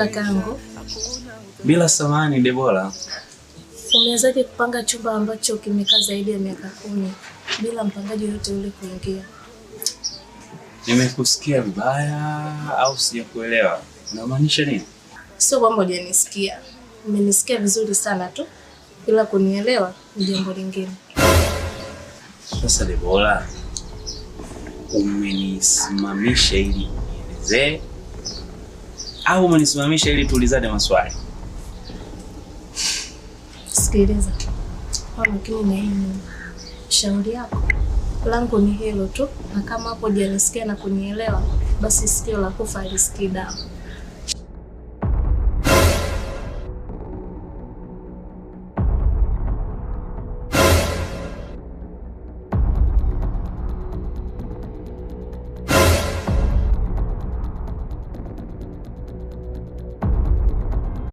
Kakangu, Bila samani Debora. umewezaje kupanga chumba ambacho kimekaa zaidi ya miaka 10 bila mpangaji yote ule kuingia? Nimekusikia vibaya au sijakuelewa? Unamaanisha nini? Sio kwamba hujanisikia. Umenisikia vizuri sana tu. Bila kunielewa ni jambo lingine. Sasa Debora, umenisimamisha ili nielezee au umenisimamisha ili tuulizane maswali? Sikiliza. Kwa makini na hii shauri yako. Langu ni hilo tu, na kama hapo hujanisikia na kunielewa, basi sikio la kufa halisikii damu.